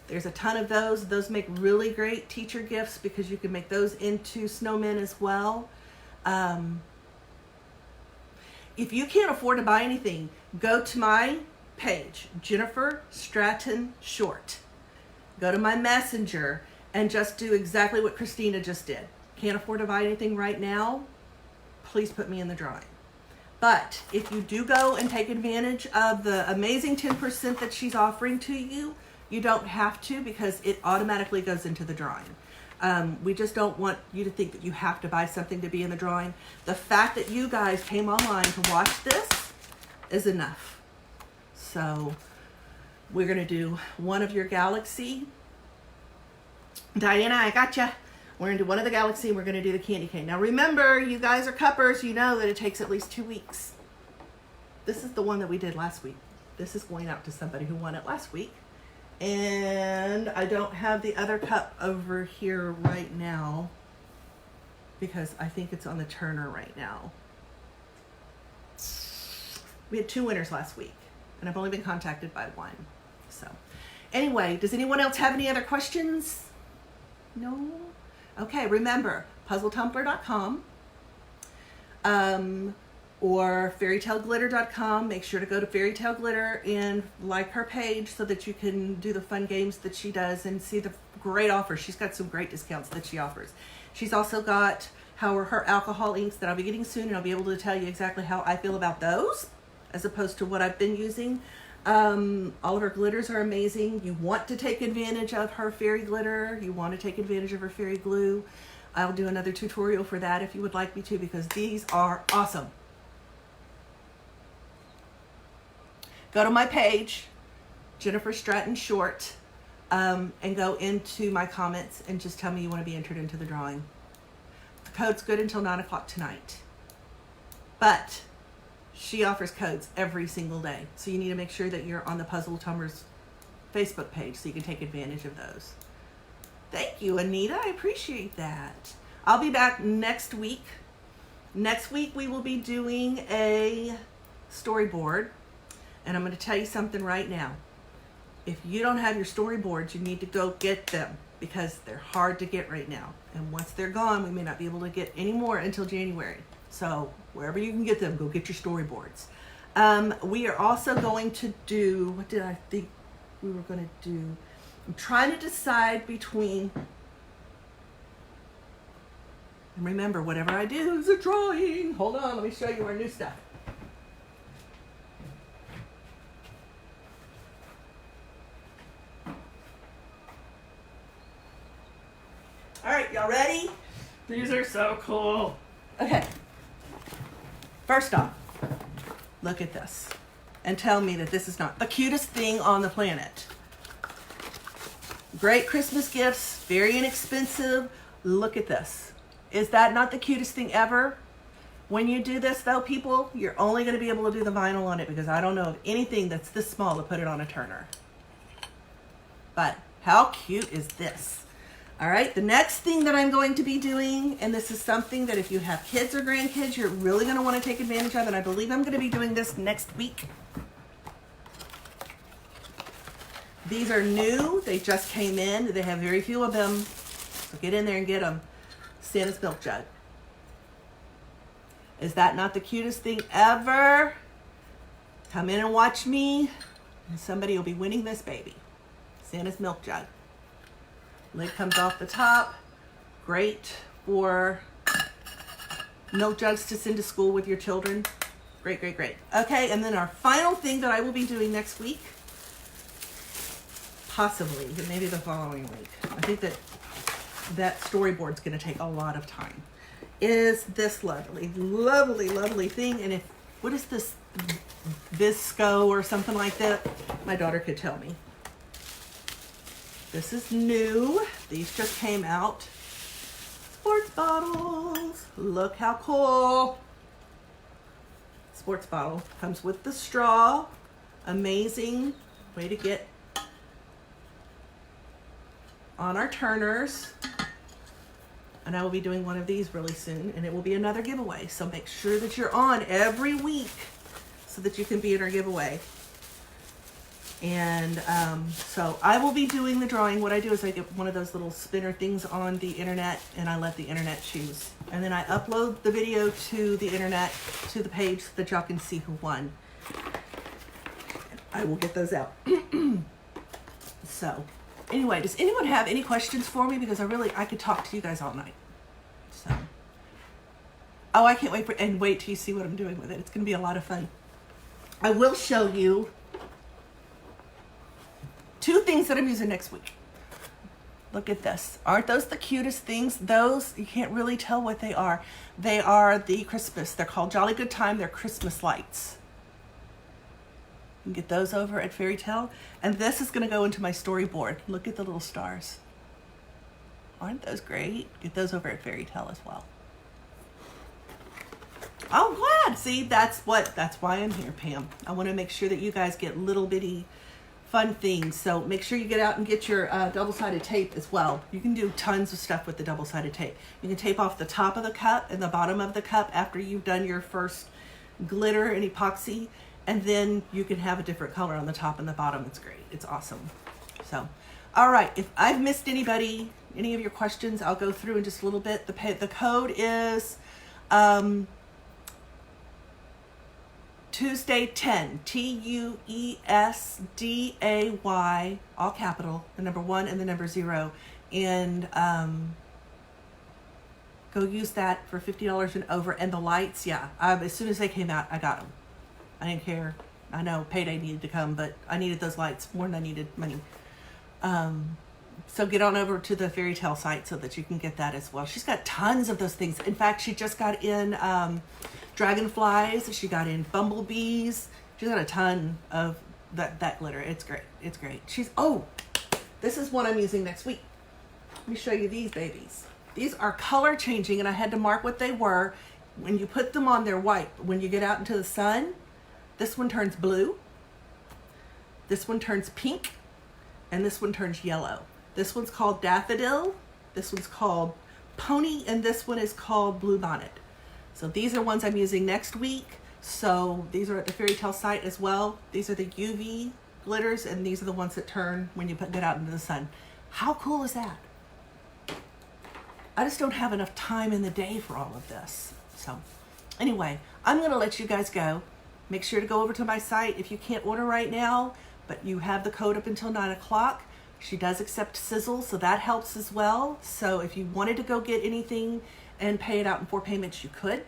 there's a ton of those. Those make really great teacher gifts, because you can make those into snowmen as well. If you can't afford to buy anything, go to my page, Jennifer Stratton Short. Go to my messenger and just do exactly what Christina just did. Can't afford to buy anything right now? Please put me in the drawing. But if you do go and take advantage of the amazing 10% that she's offering to you, you don't have to, because it automatically goes into the drawing. We just don't want you to think that you have to buy something to be in the drawing. The fact that you guys came online to watch this is enough. So we're going to do one of your Galaxy. Diana, I got you. We're going to do one of the galaxy and we're going to do the candy cane. Now remember, you guys are cuppers, you know that it takes at least 2 weeks. This is the one that we did last week. This is going out to somebody who won it last week. And I don't have the other cup over here right now because I think it's on the turner right now. We had 2 winners last week and I've only been contacted by 1. So anyway, does anyone else have any other questions? No? Okay, remember, puzzletumbler.com or fairytaleglitter.com. Make sure to go to Fairytale Glitter and like her page so that you can do the fun games that she does and see the great offers. She's got some great discounts that she offers. She's also got her alcohol inks that I'll be getting soon, and I'll be able to tell you exactly how I feel about those as opposed to what I've been using. All of her glitters are amazing. You want to take advantage of her fairy glitter. You want to take advantage of her fairy glue. I'll do another tutorial for that if you would like me to, because these are awesome. Go to my page, Jennifer Stratton Short, and go into my comments and just tell me you want to be entered into the drawing. The code's good until 9 o'clock tonight. But she offers codes every single day. So you need to make sure that you're on the Puzzle Tumblers Facebook page so you can take advantage of those. Thank you, Anita. I appreciate that. I'll be back next week. Next week we will be doing a storyboard. And I'm going to tell you something right now. If you don't have your storyboards, you need to go get them because they're hard to get right now. And once they're gone, we may not be able to get any more until January. So wherever you can get them, go get your storyboards. We are also going to do, what did I think we were going to do? I'm trying to decide between, and remember, whatever I do is a drawing. Hold on, let me show you our new stuff. All right, y'all ready? These are so cool. Okay. First off, look at this and tell me that this is not the cutest thing on the planet. Great Christmas gifts, very inexpensive. Look at this. Is that not the cutest thing ever? When you do this though, people, you're only going to be able to do the vinyl on it because I don't know of anything that's this small to put it on a turner. But how cute is this? All right, the next thing that I'm going to be doing, and this is something that if you have kids or grandkids, you're really going to want to take advantage of, and I believe I'm going to be doing this next week. These are new. They just came in. They have very few of them, so get in there and get them. Santa's milk jug. Is that not the cutest thing ever? Come in and watch me, and somebody will be winning this baby. Santa's milk jug. Lid comes off the top. Great for milk jugs to send to school with your children. Great, great, great. Okay, and then our final thing that I will be doing next week, possibly, maybe the following week, I think that storyboard's going to take a lot of time, is this lovely, lovely, lovely thing. And what is this, Visco or something like that? My daughter could tell me. This is new. These just came out. Sports bottles. Look how cool. Sports bottle. Comes with the straw. Amazing way to get on our turners. And I will be doing one of these really soon, and it will be another giveaway. So make sure that you're on every week so that you can be in our giveaway. And so I will be doing the drawing. What I do is I get one of those little spinner things on the internet, and I let the internet choose. And then I upload the video to the internet, to the page, so that y'all can see who won. I will get those out. So anyway, does anyone have any questions for me? Because I could talk to you guys all night. So, oh, I can't wait till you see what I'm doing with it. It's going to be a lot of fun. I will show you 2 things that I'm using next week. Look at this. Aren't those the cutest things? Those, you can't really tell what they are. They are the Christmas. They're called Jolly Good Time. They're Christmas lights. You can get those over at Fairytale. And this is going to go into my storyboard. Look at the little stars. Aren't those great? Get those over at Fairy Tale as well. Oh, glad. See, that's why I'm here, Pam. I want to make sure that you guys get little bitty fun things. So make sure you get out and get your double-sided tape as well. You can do tons of stuff with the double-sided tape. You can tape off the top of the cup and the bottom of the cup after you've done your first glitter and epoxy, and then you can have a different color on the top and the bottom. It's great. It's awesome. So, all right. If I've missed anybody, any of your questions, I'll go through in just a little bit. The code is Tuesday 10, TUESDAY, all capital, the number 1 and the number 0, and go use that for $50 and over. And the lights, yeah, as soon as they came out, I got them. I didn't care. I know payday needed to come, but I needed those lights more than I needed money. So get on over to the Fairy Tale site so that you can get that as well. She's got tons of those things. In fact, she just got in dragonflies. She got in bumblebees. She's got a ton of that glitter. It's great. It's great. This is one I'm using next week. Let me show you these babies. These are color changing, and I had to mark what they were. When you put them on, they're white. When you get out into the sun, this one turns blue. This one turns pink. And this one turns yellow. This one's called Daffodil. This one's called Pony. And this one is called Blue Bonnet. So these are ones I'm using next week. So these are at the Fairy Tale site as well. These are the UV glitters, and these are the ones that turn when you get out into the sun. How cool is that? I just don't have enough time in the day for all of this. So anyway, I'm going to let you guys go. Make sure to go over to my site if you can't order right now, but you have the code up until 9 o'clock. She does accept Sizzle, so that helps as well. So if you wanted to go get anything and pay it out in 4 payments, you could.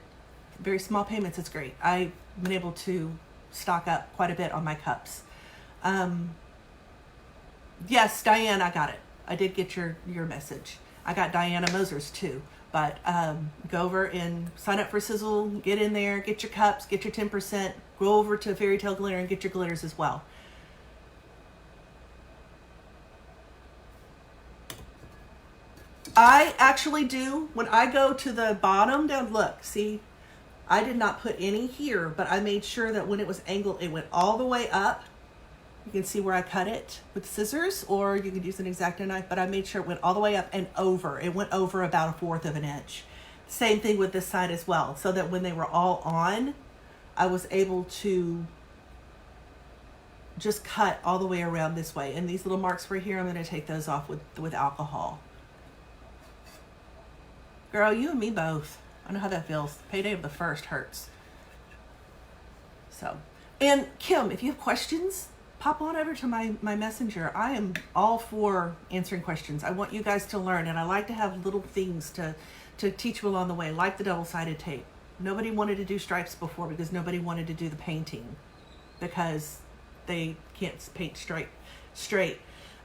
Very small payments, it's great. I've been able to stock up quite a bit on my cups. Yes, Diane, I got it. I did get your message. I got Diana Moser's too. But go over and sign up for Sizzle, get in there, get your cups, get your 10%, go over to Fairy Tale Glitter and get your glitters as well. I actually do, when I go to the bottom down, look, see, I did not put any here, but I made sure that when it was angled, it went all the way up. You can see where I cut it with scissors, or you could use an X-Acto knife, but I made sure it went all the way up and over. It went over about 1/4 of an inch. Same thing with this side as well, so that when they were all on, I was able to just cut all the way around this way. And these little marks right here, I'm going to take those off with alcohol. Girl, you and me both. I know how that feels. Payday of the first hurts. So, and Kim, if you have questions, pop on over to my messenger. I am all for answering questions. I want you guys to learn, and I like to have little things to teach you along the way, like the double-sided tape. Nobody wanted to do stripes before because nobody wanted to do the painting because they can't paint straight.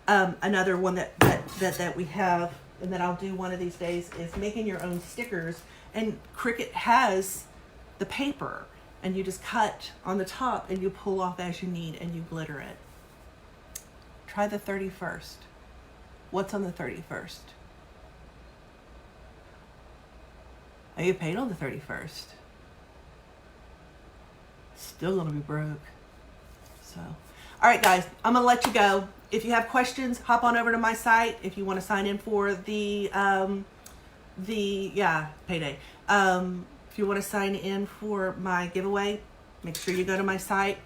Another one that we have, and that I'll do one of these days, is making your own stickers. And Cricut has the paper, and you just cut on the top and you pull off as you need and you glitter it. Try the 31st. What's on the 31st? Oh, you paid on the 31st. Still gonna be broke. So, all right, guys, I'm gonna let you go. If you have questions, hop on over to my site. If you want to sign in for the payday. If you want to sign in for my giveaway, make sure you go to my site.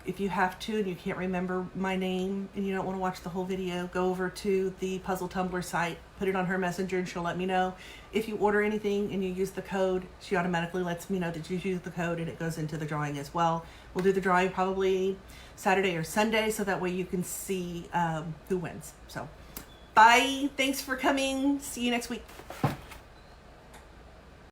If you have to and you can't remember my name and you don't want to watch the whole video, go over to the Puzzle Tumblers site, put it on her messenger, and she'll let me know. If you order anything and you use the code, she automatically lets me know that you used the code, and it goes into the drawing as well. We'll do the drawing probably Saturday or Sunday, so that way you can see who wins. So, bye. Thanks for coming. See you next week.